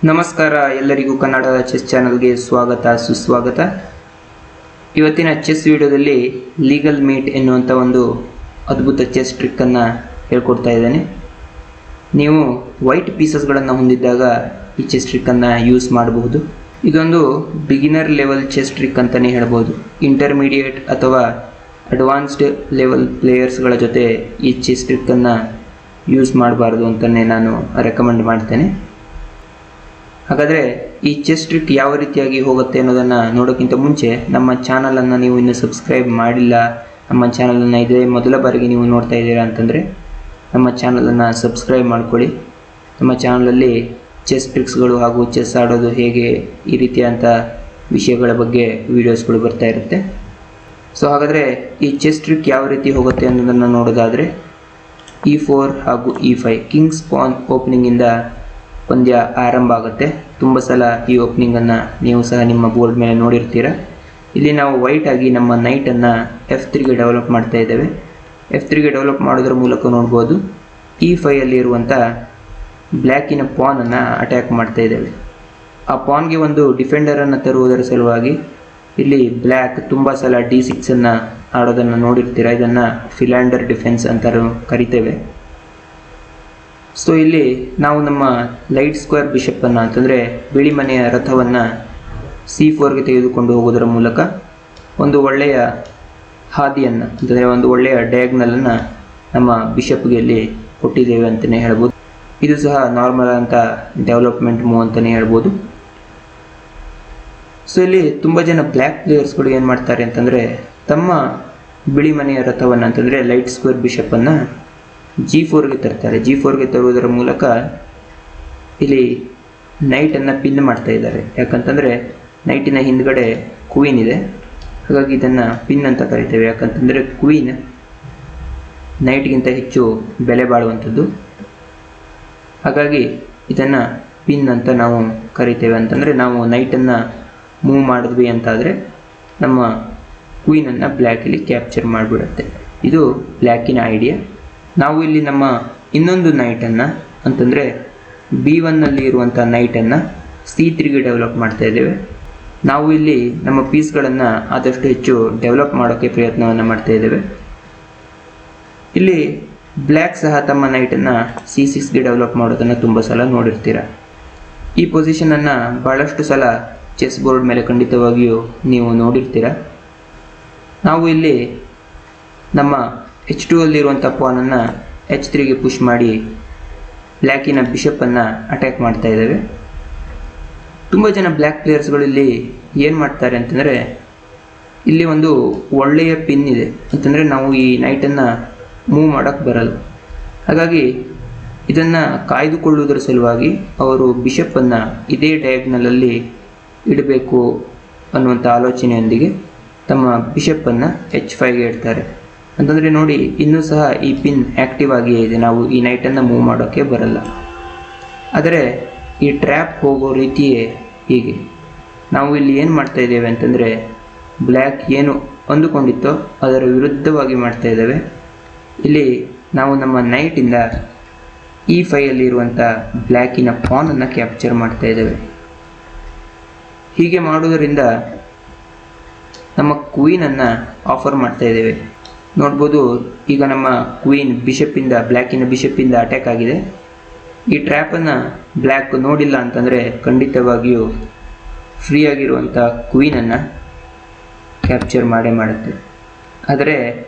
ನಮಸ್ಕಾರ ಎಲ್ಲರಿಗೂ ಕನ್ನಡದ ಚೆಸ್ ಚಾನಲ್ಗೆ ಸ್ವಾಗತ ಸುಸ್ವಾಗತ. ಇವತ್ತಿನ ಚೆಸ್ ವಿಡಿಯೋದಲ್ಲಿ ಲೀಗಲ್ ಮೇಟ್ ಎನ್ನುವಂಥ ಒಂದು ಅದ್ಭುತ ಚೆಸ್ ಟ್ರಿಕ್ಕನ್ನು ಹೇಳ್ಕೊಡ್ತಾ ಇದ್ದೇನೆ. ನೀವು ವೈಟ್ ಪೀಸಸ್ಗಳನ್ನು ಹೊಂದಿದ್ದಾಗ ಈ ಚೆಸ್ ಟ್ರಿಕ್ಕನ್ನು ಯೂಸ್ ಮಾಡಬಹುದು. ಇದೊಂದು ಬಿಗಿನರ್ ಲೆವೆಲ್ ಚೆಸ್ ಟ್ರಿಕ್ ಅಂತಲೇ ಹೇಳ್ಬೋದು. ಇಂಟರ್ಮೀಡಿಯೇಟ್ ಅಥವಾ ಅಡ್ವಾನ್ಸ್ಡ್ ಲೆವೆಲ್ ಪ್ಲೇಯರ್ಸ್ಗಳ ಜೊತೆ ಈ ಚೆಸ್ ಟ್ರಿಕ್ಕನ್ನು ಯೂಸ್ ಮಾಡಬಾರ್ದು ಅಂತಲೇ ನಾನು ರೆಕಮೆಂಡ್ ಮಾಡ್ತೇನೆ. ಹಾಗಾದರೆ ಈ ಚೆಸ್ ಟ್ರಿಕ್ ಯಾವ ರೀತಿಯಾಗಿ ಹೋಗುತ್ತೆ ಅನ್ನೋದನ್ನು ನೋಡೋಕ್ಕಿಂತ ಮುಂಚೆ ನಮ್ಮ ಚಾನಲನ್ನು ನೀವು ಇನ್ನೂ ಸಬ್ಸ್ಕ್ರೈಬ್ ಮಾಡಿಲ್ಲ, ನಮ್ಮ ಚಾನಲನ್ನು ಇದೇ ಮೊದಲ ಬಾರಿಗೆ ನೀವು ನೋಡ್ತಾ ಇದ್ದೀರಾ ಅಂತಂದರೆ ನಮ್ಮ ಚಾನಲನ್ನು ಸಬ್ಸ್ಕ್ರೈಬ್ ಮಾಡ್ಕೊಳ್ಳಿ. ನಮ್ಮ ಚಾನಲಲ್ಲಿ ಚೆಸ್ ಟ್ರಿಕ್ಸ್ಗಳು ಹಾಗೂ ಚೆಸ್ ಆಡೋದು ಹೇಗೆ ಈ ರೀತಿಯಾದಂಥ ವಿಷಯಗಳ ಬಗ್ಗೆ ವೀಡಿಯೋಸ್ಗಳು ಬರ್ತಾ ಇರುತ್ತೆ. ಸೊ ಹಾಗಾದರೆ ಈ ಚೆಸ್ ಟ್ರಿಕ್ ಯಾವ ರೀತಿ ಹೋಗುತ್ತೆ ಅನ್ನೋದನ್ನು ನೋಡೋದಾದರೆ E4 ಹಾಗೂ E5 ಕಿಂಗ್ಸ್ ಪಾನ್ ಓಪನಿಂಗಿಂದ ಪಂದ್ಯ ಆರಂಭ ಆಗುತ್ತೆ. ತುಂಬ ಸಲ ಈ ಓಪನಿಂಗನ್ನು ನೀವು ಸಹ ನಿಮ್ಮ ಬೋರ್ಡ್ ಮೇಲೆ ನೋಡಿರ್ತೀರ. ಇಲ್ಲಿ ನಾವು ವೈಟ್ ಆಗಿ ನಮ್ಮ ನೈಟನ್ನು F3ಗೆ ಡೆವಲಪ್ ಮಾಡ್ತಾ ಇದ್ದೇವೆ. F3ಗೆ ಡೆವಲಪ್ ಮಾಡೋದ್ರ ಮೂಲಕ ನೋಡ್ಬೋದು E5 ಅಲ್ಲಿ ಇರುವಂಥ ಬ್ಲ್ಯಾಕಿನ ಪಾನನ್ನು ಅಟ್ಯಾಕ್ ಮಾಡ್ತಾ ಇದ್ದೇವೆ. ಆ ಪಾನ್ಗೆ ಒಂದು ಡಿಫೆಂಡರನ್ನು ತರುವುದರ ಸಲುವಾಗಿ ಇಲ್ಲಿ ಬ್ಲ್ಯಾಕ್ ತುಂಬ ಸಲ D6ಅನ್ನು ಆಡೋದನ್ನು ನೋಡಿರ್ತೀರ. ಇದನ್ನು ಫಿಲಾಂಡರ್ ಡಿಫೆನ್ಸ್ ಅಂತ ಕರಿತೇವೆ. ಸೊ ಇಲ್ಲಿ ನಾವು ನಮ್ಮ ಲೈಟ್ ಸ್ಕ್ವೇರ್ ಬಿಷಪ್ಪನ್ನು ಅಂತಂದರೆ ಬಿಳಿ ಮನೆಯ ರಥವನ್ನು C4ಗೆ ತೆಗೆದುಕೊಂಡು ಹೋಗೋದರ ಮೂಲಕ ಒಂದು ಒಳ್ಳೆಯ ಹಾದಿಯನ್ನು ಅಂತಂದರೆ ಒಂದು ಒಳ್ಳೆಯ ಡಯಾಗ್ನಲನ್ನು ನಮ್ಮ ಬಿಷಪ್ಗೆ ಇಲ್ಲಿ ಕೊಟ್ಟಿದ್ದೇವೆ ಅಂತಲೇ ಹೇಳ್ಬೋದು. ಇದು ಸಹ ನಾರ್ಮಲ್ ಅಂತ ಡೆವಲಪ್ಮೆಂಟ್ ಮೂವ್ ಅಂತಲೇ ಹೇಳ್ಬೋದು. ಸೊ ಇಲ್ಲಿ ತುಂಬ ಜನ ಬ್ಲ್ಯಾಕ್ ಪ್ಲೇಯರ್ಸ್ಗಳು ಏನು ಮಾಡ್ತಾರೆ ಅಂತಂದರೆ ತಮ್ಮ ಬಿಳಿ ಮನೆಯ ರಥವನ್ನು ಅಂತಂದರೆ ಲೈಟ್ ಸ್ಕ್ವೇರ್ ಬಿಷಪ್ಪನ್ನು G4ಗೆ ತರ್ತಾರೆ. G4ಗೆ ತರುವುದರ ಮೂಲಕ ಇಲ್ಲಿ ನೈಟನ್ನು ಪಿನ್ ಮಾಡ್ತಾ ಇದ್ದಾರೆ. ಯಾಕಂತಂದರೆ ನೈಟಿನ ಹಿಂದ್ಗಡೆ ಕ್ವೀನ್ ಇದೆ, ಹಾಗಾಗಿ ಇದನ್ನು ಪಿನ್ ಅಂತ ಕರಿತೇವೆ. ಯಾಕಂತಂದರೆ ಕ್ವೀನ್ ನೈಟ್ಗಿಂತ ಹೆಚ್ಚು ಬೆಲೆ ಬಾಳುವಂಥದ್ದು, ಹಾಗಾಗಿ ಇದನ್ನು ಪಿನ್ ಅಂತ ನಾವು ಕರಿತೇವೆ. ಅಂತಂದರೆ ನಾವು ನೈಟನ್ನು ಮೂವ್ ಮಾಡಿದ್ವಿ ಅಂತಾದರೆ ನಮ್ಮ ಕ್ವೀನನ್ನು ಬ್ಲ್ಯಾಕಲ್ಲಿ ಕ್ಯಾಪ್ಚರ್ ಮಾಡಿಬಿಡುತ್ತೆ. ಇದು ಬ್ಲ್ಯಾಕಿನ ಐಡಿಯಾ. ನಾವು ಇಲ್ಲಿ ನಮ್ಮ ಇನ್ನೊಂದು ನೈಟನ್ನು ಅಂತಂದರೆ B1ನಲ್ಲಿ ಇರುವಂಥ ನೈಟನ್ನು C3ಗೆ ಡೆವಲಪ್ ಮಾಡ್ತಾ ಇದ್ದೇವೆ. ನಾವು ಇಲ್ಲಿ ನಮ್ಮ ಪೀಸ್ಗಳನ್ನು ಆದಷ್ಟು ಹೆಚ್ಚು ಡೆವಲಪ್ ಮಾಡೋಕ್ಕೆ ಪ್ರಯತ್ನವನ್ನು ಮಾಡ್ತಾ ಇದ್ದೇವೆ. ಇಲ್ಲಿ ಬ್ಲ್ಯಾಕ್ ಸಹ ತಮ್ಮ ನೈಟನ್ನು C6ಗೆ ಡೆವಲಪ್ ಮಾಡೋದನ್ನು ತುಂಬ ಸಲ ನೋಡಿರ್ತೀರ. ಈ ಪೊಸಿಷನನ್ನು ಭಾಳಷ್ಟು ಸಲ ಚೆಸ್ ಬೋರ್ಡ್ ಮೇಲೆ ಖಂಡಿತವಾಗಿಯೂ ನೀವು ನೋಡಿರ್ತೀರ. ನಾವು ಇಲ್ಲಿ ನಮ್ಮ H2 ಅಲ್ಲಿರುವಂಥ ಪಾನನ್ನು H3ಗೆ ಪುಷ್ ಮಾಡಿ ಬ್ಲ್ಯಾಕಿನ ಬಿಷಪ್ಪನ್ನು ಅಟ್ಯಾಕ್ ಮಾಡ್ತಾ ಇದ್ದೇವೆ. ತುಂಬ ಜನ ಬ್ಲ್ಯಾಕ್ ಪ್ಲೇಯರ್ಸ್ಗಳು ಇಲ್ಲಿ ಏನು ಮಾಡ್ತಾರೆ ಅಂತಂದರೆ ಇಲ್ಲಿ ಒಂದು ಒಳ್ಳೆಯ ಪಿನ್ ಇದೆ ಅಂತಂದರೆ ನಾವು ಈ ನೈಟನ್ನು ಮೂವ್ ಮಾಡೋಕ್ಕೆ ಬರಲ್ಲ, ಹಾಗಾಗಿ ಇದನ್ನು ಕಾಯ್ದುಕೊಳ್ಳುವುದರ ಸಲುವಾಗಿ ಅವರು ಬಿಷಪ್ಪನ್ನು ಇದೇ ಡಯಾಗ್ನಲಲ್ಲಿ ಇಡಬೇಕು ಅನ್ನುವಂಥ ಆಲೋಚನೆಯೊಂದಿಗೆ ತಮ್ಮ ಬಿಷಪ್ಪನ್ನು H5ಗೆ ಇಡ್ತಾರೆ. ಅಂತಂದರೆ ನೋಡಿ, ಇನ್ನೂ ಸಹ ಈ ಪಿನ್ ಆ್ಯಕ್ಟಿವ್ ಆಗಿಯೇ ಇದೆ, ನಾವು ಈ ನೈಟನ್ನು ಮೂವ್ ಮಾಡೋಕ್ಕೆ ಬರಲ್ಲ. ಆದರೆ ಈ ಟ್ರ್ಯಾಪ್ ಹೋಗೋ ರೀತಿಯೇ ಹೀಗೆ. ನಾವು ಇಲ್ಲಿ ಏನು ಮಾಡ್ತಾ ಇದ್ದೇವೆ ಅಂತಂದರೆ ಬ್ಲ್ಯಾಕ್ ಏನು ಅಂದುಕೊಂಡಿತ್ತೋ ಅದರ ವಿರುದ್ಧವಾಗಿ ಮಾಡ್ತಾ ಇದ್ದೇವೆ. ಇಲ್ಲಿ ನಾವು ನಮ್ಮ ನೈಟಿಂದ E5 ಅಲ್ಲಿರುವಂಥ ಬ್ಲ್ಯಾಕಿನ ಪಾನನ್ನು ಕ್ಯಾಪ್ಚರ್ ಮಾಡ್ತಾ ಇದ್ದೇವೆ. ಹೀಗೆ ಮಾಡುವುದರಿಂದ ನಮ್ಮ ಕ್ವೀನನ್ನು ಆಫರ್ ಮಾಡ್ತಾ ಇದ್ದೇವೆ. ನೋಡ್ಬೋದು, ಈಗ ನಮ್ಮ ಕ್ವೀನ್ ಬ್ಲ್ಯಾಕಿನ ಬಿಷಪ್ಪಿಂದ ಅಟ್ಯಾಕ್ ಆಗಿದೆ. ಈ ಟ್ರ್ಯಾಪನ್ನು ಬ್ಲ್ಯಾಕ್ ನೋಡಿಲ್ಲ ಅಂತಂದರೆ ಖಂಡಿತವಾಗಿಯೂ ಫ್ರೀಯಾಗಿರುವಂಥ ಕ್ವೀನನ್ನು ಕ್ಯಾಪ್ಚರ್ ಮಾಡೇ ಮಾಡುತ್ತೆ. ಆದರೆ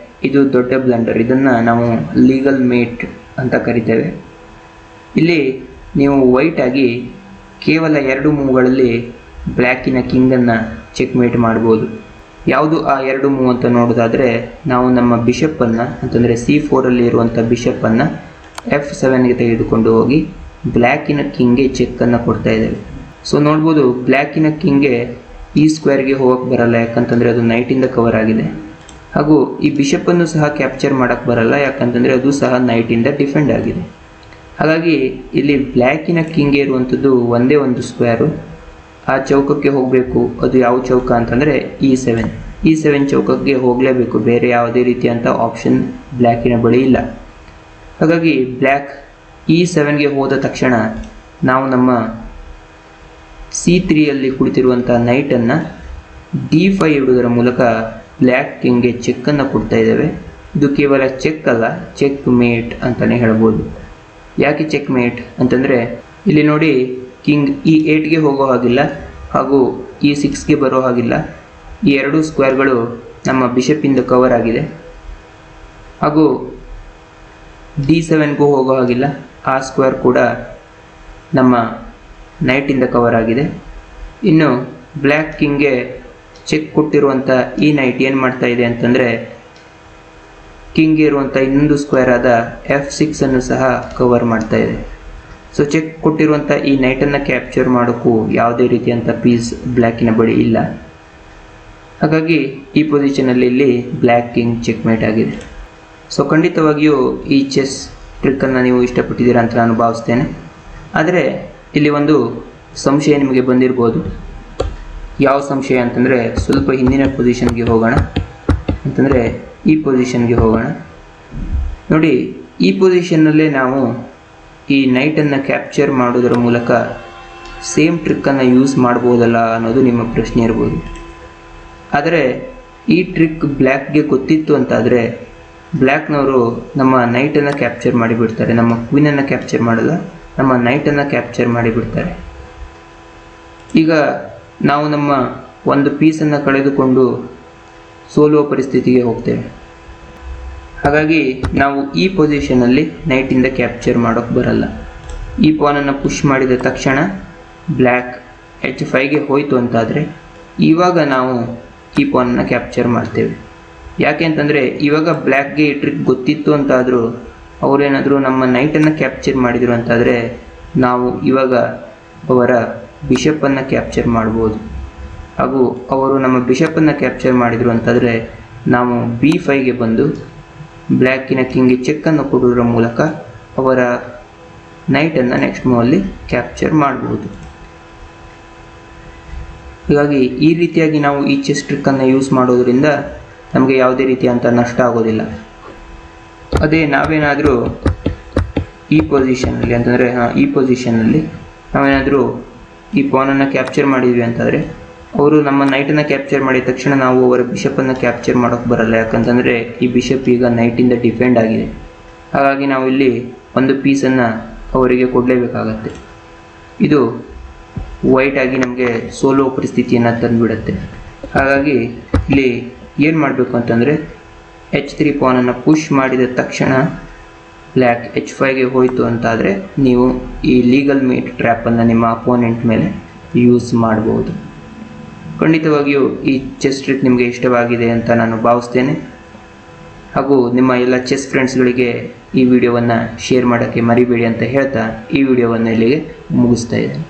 ಇದು ದೊಡ್ಡ ಬ್ಲಂಡರ್. ಇದನ್ನು ನಾವು ಲೀಗಲ್ ಮೇಟ್ ಅಂತ ಕರಿತೇವೆ. ಇಲ್ಲಿ ನೀವು ವೈಟ್ ಆಗಿ ಕೇವಲ 2 ಮೂವ್ಗಳಲ್ಲಿ ಬ್ಲ್ಯಾಕಿನ ಕಿಂಗನ್ನು ಚೆಕ್ ಮೇಟ್ ಮಾಡ್ಬೋದು. ಯಾವುದು ಆ 2 ಮೂವ್ ಅಂತ ನೋಡೋದಾದರೆ ನಾವು ನಮ್ಮ ಬಿಷಪ್ಪನ್ನು ಅಂತಂದರೆ C4ಅಲ್ಲಿ ಇರುವಂಥ ಬಿಷಪ್ಪನ್ನು F7ಗೆ ತೆಗೆದುಕೊಂಡು ಹೋಗಿ ಬ್ಲ್ಯಾಕಿನ ಕಿಂಗ್ಗೆ ಚೆಕ್ಕನ್ನು ಕೊಡ್ತಾ ಇದ್ದೇವೆ. ಸೊ ನೋಡ್ಬೋದು, ಬ್ಲ್ಯಾಕಿನ ಕಿಂಗ್ಗೆ ಈ ಸ್ಕ್ವೇರ್ಗೆ ಹೋಗೋಕ್ಕೆ ಬರಲ್ಲ, ಯಾಕಂತಂದರೆ ಅದು ನೈಟಿಂದ ಕವರ್ ಆಗಿದೆ. ಹಾಗೂ ಈ ಬಿಷಪ್ಪನ್ನು ಸಹ ಕ್ಯಾಪ್ಚರ್ ಮಾಡೋಕ್ಕೆ ಬರಲ್ಲ, ಯಾಕಂತಂದರೆ ಅದು ಸಹ ನೈಟಿಂದ ಡಿಫೆಂಡ್ ಆಗಿದೆ. ಹಾಗಾಗಿ ಇಲ್ಲಿ ಬ್ಲ್ಯಾಕಿನ ಕಿಂಗ್ಗೆ ಇರುವಂಥದ್ದು ಒಂದೇ ಒಂದು ಸ್ಕ್ವೇರು. ಆ ಚೌಕಕ್ಕೆ ಹೋಗಬೇಕು. ಅದು ಯಾವ ಚೌಕ ಅಂತಂದರೆ E7 ಚೌಕಕ್ಕೆ ಹೋಗಲೇಬೇಕು, ಬೇರೆ ಯಾವುದೇ ರೀತಿಯಂಥ ಆಪ್ಷನ್ ಬ್ಲ್ಯಾಕಿನ ಬಳಿ ಇಲ್ಲ. ಹಾಗಾಗಿ ಬ್ಲ್ಯಾಕ್ E7ಗೆ ಹೋದ ತಕ್ಷಣ ನಾವು ನಮ್ಮ C3ಯಲ್ಲಿ ಕುಳಿತಿರುವಂಥ ನೈಟನ್ನು D5 ಇಡುವುದರ ಮೂಲಕ ಬ್ಲ್ಯಾಕ್ ಕಿಂಗ್ಗೆ ಚೆಕ್ಕನ್ನು ಕೊಡ್ತಾ ಇದ್ದೇವೆ. ಇದು ಕೇವಲ ಚೆಕ್ ಅಲ್ಲ, ಚೆಕ್ ಮೇಟ್ ಅಂತಲೇ ಹೇಳ್ಬೋದು. ಯಾಕೆ ಚೆಕ್ ಮೇಟ್ ಅಂತಂದರೆ ಇಲ್ಲಿ ನೋಡಿ, ಕಿಂಗ್ E8ಗೆ ಹೋಗೋ ಹಾಗಿಲ್ಲ ಹಾಗೂ E6ಗೆ ಬರೋ ಹಾಗಿಲ್ಲ. ಈ ಎರಡೂ ಸ್ಕ್ವೇರ್ಗಳು ನಮ್ಮ ಬಿಷಪ್ಪಿಂದ ಕವರ್ ಆಗಿದೆ. ಹಾಗೂ D7ಗೂ ಹೋಗೋ ಹಾಗಿಲ್ಲ, ಆ ಸ್ಕ್ವೇರ್ ಕೂಡ ನಮ್ಮ ನೈಟಿಂದ ಕವರ್ ಆಗಿದೆ. ಇನ್ನು ಬ್ಲ್ಯಾಕ್ ಕಿಂಗ್ಗೆ ಚೆಕ್ ಕೊಟ್ಟಿರುವಂಥ ಈ ನೈಟ್ ಏನು ಮಾಡ್ತಾ ಇದೆ ಅಂತಂದರೆ ಕಿಂಗ್ಗೆ ಇರುವಂಥ ಇನ್ನೊಂದು ಸ್ಕ್ವೇರ್ ಆದ F6 ಸಹ ಕವರ್ ಮಾಡ್ತಾ ಇದೆ. ಸೊ ಚೆಕ್ ಕೊಟ್ಟಿರುವಂಥ ಈ ನೈಟನ್ನು ಕ್ಯಾಪ್ಚರ್ ಮಾಡೋಕ್ಕೂ ಯಾವುದೇ ರೀತಿಯಂಥ ಪೀಸ್ ಬ್ಲ್ಯಾಕಿನ ಬಳಿ ಇಲ್ಲ. ಹಾಗಾಗಿ ಈ ಪೊಸಿಷನಲ್ಲಿ ಇಲ್ಲಿ ಬ್ಲ್ಯಾಕ್ ಕಿಂಗ್ ಚೆಕ್ ಮೇಟ್ ಆಗಿದೆ. ಸೊ ಖಂಡಿತವಾಗಿಯೂ ಈ ಚೆಸ್ ಟ್ರಿಕ್ಕನ್ನು ನೀವು ಇಷ್ಟಪಟ್ಟಿದ್ದೀರಾ ಅಂತ ನಾನು ಭಾವಿಸ್ತೇನೆ. ಆದರೆ ಇಲ್ಲಿ ಒಂದು ಸಂಶಯ ನಿಮಗೆ ಬಂದಿರ್ಬೋದು. ಯಾವ ಸಂಶಯ ಅಂತಂದರೆ, ಸ್ವಲ್ಪ ಹಿಂದಿನ ಪೊಸಿಷನ್ಗೆ ಹೋಗೋಣ. ಅಂತಂದರೆ ಈ ಪೊಸಿಷನ್ಗೆ ಹೋಗೋಣ. ನೋಡಿ, ಈ ಪೊಸಿಷನ್ನಲ್ಲೇ ನಾವು ಈ ನೈಟನ್ನು ಕ್ಯಾಪ್ಚರ್ ಮಾಡೋದರ ಮೂಲಕ ಸೇಮ್ ಟ್ರಿಕ್ಕನ್ನು ಯೂಸ್ ಮಾಡ್ಬೋದಲ್ಲ ಅನ್ನೋದು ನಿಮ್ಮ ಪ್ರಶ್ನೆ ಇರ್ಬೋದು. ಆದರೆ ಈ ಟ್ರಿಕ್ ಬ್ಲ್ಯಾಕ್ಗೆ ಗೊತ್ತಿತ್ತು ಅಂತಾದರೆ ಬ್ಲ್ಯಾಕ್ನವರು ನಮ್ಮ ನೈಟನ್ನು ಕ್ಯಾಪ್ಚರ್ ಮಾಡಿಬಿಡ್ತಾರೆ. ನಮ್ಮ ಕ್ವೀನನ್ನು ಕ್ಯಾಪ್ಚರ್ ಮಾಡಲ್ಲ, ನಮ್ಮ ನೈಟನ್ನು ಕ್ಯಾಪ್ಚರ್ ಮಾಡಿಬಿಡ್ತಾರೆ. ಈಗ ನಾವು ನಮ್ಮ ಒಂದು ಪೀಸನ್ನು ಕಳೆದುಕೊಂಡು ಸೋಲುವ ಪರಿಸ್ಥಿತಿಗೆ ಹೋಗ್ತೇವೆ. ಹಾಗಾಗಿ ನಾವು ಈ ಪೊಸಿಷನಲ್ಲಿ ನೈಟಿಂದ ಕ್ಯಾಪ್ಚರ್ ಮಾಡೋಕ್ಕೆ ಬರಲ್ಲ. ಈ ಪಾನನ್ನು ಪುಷ್ ಮಾಡಿದ ತಕ್ಷಣ ಬ್ಲ್ಯಾಕ್ H5ಗೆ ಹೋಯಿತು ಅಂತಾದರೆ ಇವಾಗ ನಾವು ಈ ಪಾನನ್ನು ಕ್ಯಾಪ್ಚರ್ ಮಾಡ್ತೇವೆ. ಯಾಕೆ ಅಂತಂದರೆ ಇವಾಗ ಬ್ಲ್ಯಾಕ್ಗೆ ಈ ಟ್ರಿಕ್ ಗೊತ್ತಿತ್ತು ಅಂತಾದರೂ ಅವರೇನಾದರೂ ನಮ್ಮ ನೈಟನ್ನು ಕ್ಯಾಪ್ಚರ್ ಮಾಡಿದರು ಅಂತಾದರೆ ನಾವು ಇವಾಗ ಅವರ ಬಿಷಪ್ಪನ್ನು ಕ್ಯಾಪ್ಚರ್ ಮಾಡ್ಬೋದು. ಹಾಗೂ ಅವರು ನಮ್ಮ ಬಿಷಪ್ಪನ್ನು ಕ್ಯಾಪ್ಚರ್ ಮಾಡಿದರು ಅಂತಾದರೆ ನಾವು B5ಗೆ ಬಂದು ಬ್ಲ್ಯಾಕಿನ ಕಿಂಗ್ಗೆ ಚೆಕ್ಕನ್ನು ಕೊಡುವುದರ ಮೂಲಕ ಅವರ ನೈಟನ್ನು ನೆಕ್ಸ್ಟ್ ಮೂವಲ್ಲಿ ಕ್ಯಾಪ್ಚರ್ ಮಾಡ್ಬೋದು. ಹೀಗಾಗಿ ಈ ರೀತಿಯಾಗಿ ನಾವು ಈ ಚೆಸ್ ಟ್ರಿಕ್ಕನ್ನು ಯೂಸ್ ಮಾಡೋದರಿಂದ ನಮಗೆ ಯಾವುದೇ ರೀತಿಯಂಥ ನಷ್ಟ ಆಗೋದಿಲ್ಲ. ಅದೇ ನಾವೇನಾದರೂ ಈ ಪೊಸಿಷನಲ್ಲಿ ಅಂತಂದರೆ ಈ ಪೊಸಿಷನ್ನಲ್ಲಿ ನಾವೇನಾದರೂ ಈ ಪಾನನ್ನು ಕ್ಯಾಪ್ಚರ್ ಮಾಡಿದ್ವಿ ಅಂತಂದರೆ ಅವರು ನಮ್ಮ ನೈಟನ್ನು ಕ್ಯಾಪ್ಚರ್ ಮಾಡಿದ ತಕ್ಷಣ ನಾವು ಅವರ ಬಿಷಪ್ಪನ್ನು ಕ್ಯಾಪ್ಚರ್ ಮಾಡೋಕ್ಕೆ ಬರಲ್ಲ. ಯಾಕಂತಂದರೆ ಈ ಬಿಷಪ್ ಈಗ ನೈಟಿಂದ ಡಿಫೆಂಡ್ ಆಗಿದೆ. ಹಾಗಾಗಿ ನಾವು ಇಲ್ಲಿ ಒಂದು ಪೀಸನ್ನು ಅವರಿಗೆ ಕೊಡಲೇಬೇಕಾಗತ್ತೆ. ಇದು ವೈಟ್ ಆಗಿ ನಮಗೆ ಸೋಲೋ ಪರಿಸ್ಥಿತಿಯನ್ನು ತಂದುಬಿಡುತ್ತೆ. ಹಾಗಾಗಿ ಇಲ್ಲಿ ಏನು ಮಾಡಬೇಕು ಅಂತಂದರೆ H3 ಪಾನನ್ನು ಪುಷ್ ಮಾಡಿದ ತಕ್ಷಣ ಬ್ಲ್ಯಾಕ್ H5ಗೆ ಹೋಯಿತು ಅಂತಾದರೆ ನೀವು ಈ ಲೀಗಲ್ ಮೇಟ್ ಟ್ರ್ಯಾಪನ್ನು ನಿಮ್ಮ ಅಪೋನೆಂಟ್ ಮೇಲೆ ಯೂಸ್ ಮಾಡ್ಬೋದು. ಖಂಡಿತವಾಗಿಯೂ ಈ ಚೆಸ್ ಟ್ರಿಕ್ ನಿಮಗೆ ಇಷ್ಟವಾಗಿದೆ ಅಂತ ನಾನು ಭಾವಿಸ್ತೇನೆ. ಹಾಗೂ ನಿಮ್ಮ ಎಲ್ಲ ಚೆಸ್ ಫ್ರೆಂಡ್ಸ್ಗಳಿಗೆ ಈ ವಿಡಿಯೋವನ್ನು ಶೇರ್ ಮಾಡೋಕ್ಕೆ ಮರಿಬೇಡಿ ಅಂತ ಹೇಳ್ತಾ ಈ ವಿಡಿಯೋವನ್ನು ಇಲ್ಲಿಗೆ ಮುಗಿಸ್ತಾ ಇದ್ದೇನೆ.